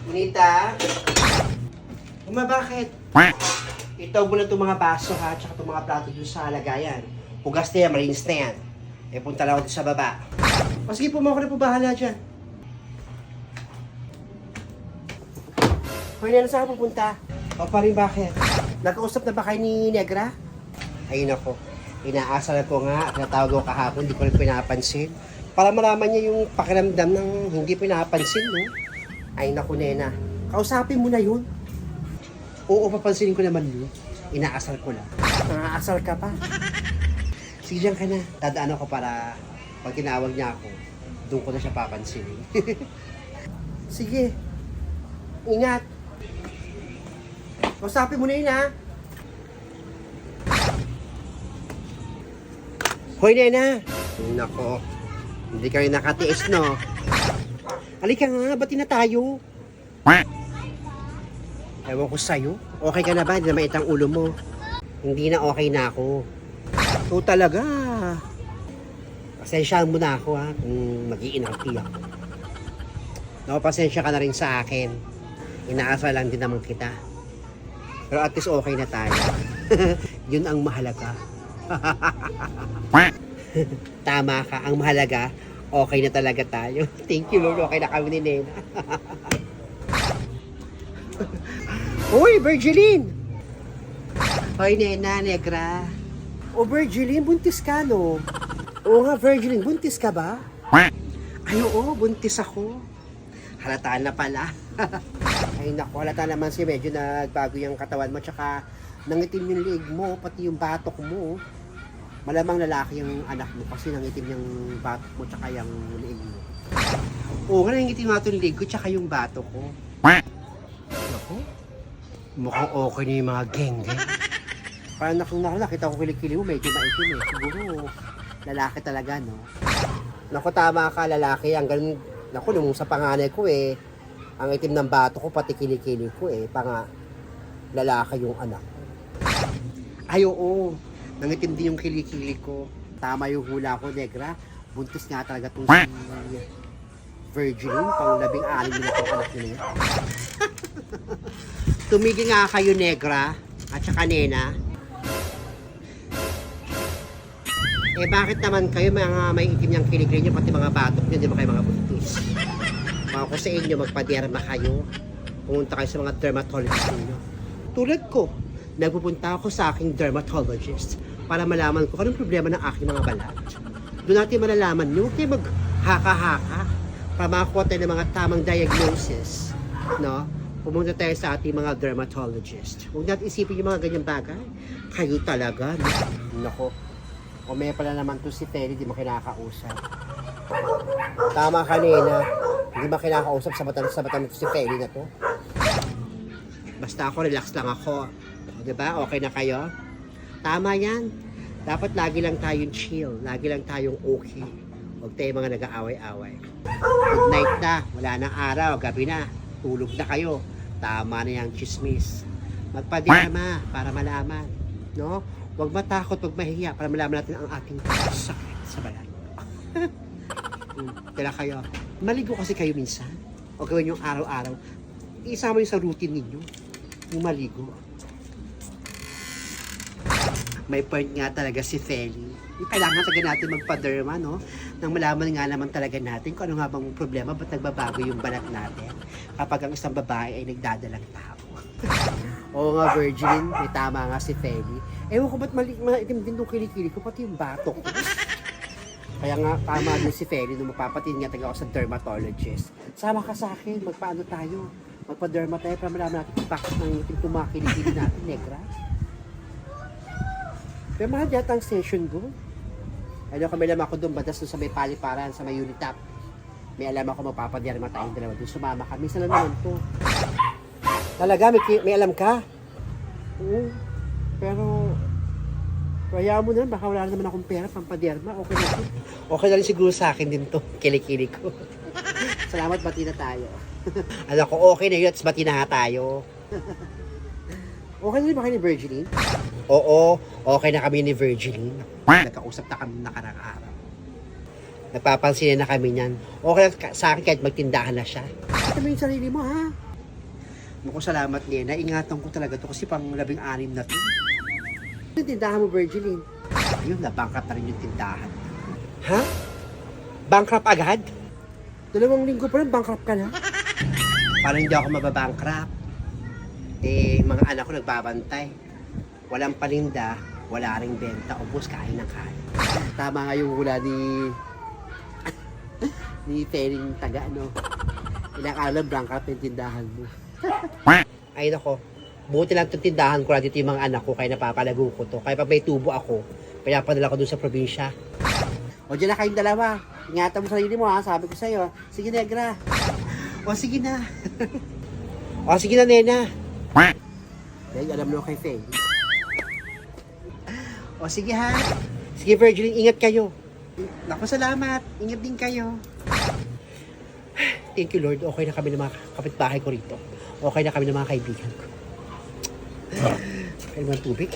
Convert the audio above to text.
Nita? Bakit? Itaw mo na itong mga baso ha, tsaka itong mga plato dun sa lagayan. Hugas na yan, malinis na yan. Eh, punta lang ako sa baba. O sige po, ako na po bahala dyan. Hoy, na saan ka pupunta? O pa rin bakit? Nagkausap na ba kayo ni Negra? Ayun ako. Inaasal ko nga, natawag ko kahapon, hindi ko rin pinapansin. Para malaman niya yung pakiramdam ng hindi pinapansin, no? Ay naku, Nena. Kausapin mo na yun. Oo, papansinin ko naman yun. Inaasal ko lang. Naaasal ka pa. Sige, dyan ka na. Dadaan ako para pag tinawag niya ako, doon ko na siya papansinin. Sige. Ingat. Kausapin mo na yun, ha? Hoy, Nena. Nako. Hindi kayo nakatiis, no? Halika nga, ba't na tayo? Ewan ko sa'yo. Okay ka na ba? Hindi na mait ang ulo mo. Hindi na okay na ako. Oo talaga. Pasensyaan mo na ako ha, kung mag-iinarti ako. No, pasensya ka na rin sa akin. Inaasal lang din naman kita. Pero at least okay na tayo. Yun ang mahalaga. Tama ka, ang mahalaga, okay na talaga tayo. Thank you Lord, okay na kami ni Nena. Uy, Virgiline! Hoy, Nena, Negra. O, Virgiline, buntis ka, no? Oo nga, Virgiline, buntis ka ba? Ay, oo, buntis ako. Halata na pala. Ay, naku, halata naman si medyo nagbago yung katawan mo, tsaka nangitim yung liig mo, pati yung batok mo. Malamang lalaki yung anak mo kasi nangitim yung batok mo, tsaka yung liig mo. Oo nga, nangitim nga itong liig ko, tsaka yung batok ko. Naku. Mukhang okay na yung mga geng-geng. Parang nakita ko kilikili mo, medyo maitim eh. Siguro, lalaki talaga, no? Naku, tama ka, lalaki. Ang ganun, naku, nung sa panganay ko eh, ang itim ng bato ko, pati kilikili ko eh, lalaki yung anak ko. Ay, oo. Nangitim din yung kilikili ko. Tama yung hula ko, Negra. Buntis nga talaga itong si Virgiline, pang 16 na itong anak niya. Tumigil nga kayo, Negra, at saka Nena. Eh, bakit naman kayo mga may itim niyang kilikili niyo, pati mga batok niyo, di ba kayo mga buntis? Kung sa inyo, magpaderma kayo. Pumunta kayo sa mga dermatologist niyo. Tulad ko, nagpupunta ako sa aking dermatologist para malaman ko anong problema ng aking mga balat. Doon natin malalaman nyo, huwag kayo maghaka-haka para makakuha tayo ng mga tamang diagnosis. No? Pumunta tayo sa ating mga dermatologist. Huwag natin isipin yung mga ganyang bagay. Kayo talaga. Nako. O may pala naman to si Telly, di mo kinakausap. Tama kanina. Hindi ba kinakausap sa batan si Telly na to? Basta ako, relax lang ako. O, diba? Okay na kayo? Tama yan. Dapat lagi lang tayong chill. Lagi lang tayong okay. Huwag tayo mga nag-aaway-away. Good night na. Wala nang araw. Gabi na. Tulog na kayo. Tama na yung chismis. Magpadirama para malaman. No? Huwag matakot, huwag mahihiya para malaman natin ang ating sakit sa balat. Kaya kayo. Maligo kasi kayo minsan. O gawin yung araw-araw. Isama yung sa routine ninyo. Yung maligo. May point nga talaga si Feli. Kailangan talaga natin magpa-derma, no? Nang malaman nga naman talaga natin kung ano nga bang problema, ba't nagbabago yung balat natin kapag ang isang babae ay nagdadalang tao. Oo nga, Virgin, may tama nga si Feli. Ewan ko ba't maitim din itong kilikili ko, pati yung batok ko. Kaya nga, tama din si Feli nung mapapatin nga tayo ako sa dermatologist. Sama ka sa akin, magpaano tayo? Magpa-derma tayo para malaman natin kung bakit nang itim itong mga kilikili natin, Negra. Pero mahal yata ang session ko. Ano kami alam ako doon, batas doon sa may paliparan, sa may unitap. May alam ako mapapaderma tayong dalawa doon. Sumama ka. Minsan lang naman to. Talaga, may alam ka? Oo. Pero, kaya mo na, baka wala naman akong pera, pampaderma. Okay na ito. Okay na rin siguro sa akin din to. Kilikili ko. Salamat, bati na tayo. Alam ko, okay na yun, at bati na tayo. Okay na rin ba kayo ni Virgiline? Oo, okay na kami ni Virgiline. Nagkausap na kami nakarang araw. Nagpapansin na kami niyan. Okay lang sa akin kahit magtindahan na siya. Ito mo yung sarili mo, ha? Naku, salamat, Nena. Ingatan ko talaga to kasi pang 16 na to. Yung tindahan mo, Virgilin. Ayun, na-bankrupt na rin yung tindahan. Ha? Bankrupt agad? 2 linggo pa rin, bankrupt ka na? Parang hindi ako mababankrupt. Eh, mga anak ko nagbabantay. Walang paninda, wala ring benta. Ubus, kain ng kain. Tama nga yung hula ni Tering Taga, no? Ilang araw bankrupt yung tindahan mo. Ay nako, buti lang itong tindahan ko na dito yung mga anak ko kaya napapalago ko to. Kaya pag may tubo ako, pinapadala ko dun sa probinsya. O dyan na kayong dalawa. Ingatan mo sarili mo ha, sabi ko sa'yo. Sige, Negra. O sige na. O sige na, Nena. Dahil alam mo kay Faye. O sige ha. Sige, Virgilin, ingat kayo. Naku, salamat. Ingat din kayo. Thank you, Lord. Okay na kami ng mga kapitbahay ko rito. Okay na kami ng mga kaibigan ko. Kaya naman tubig.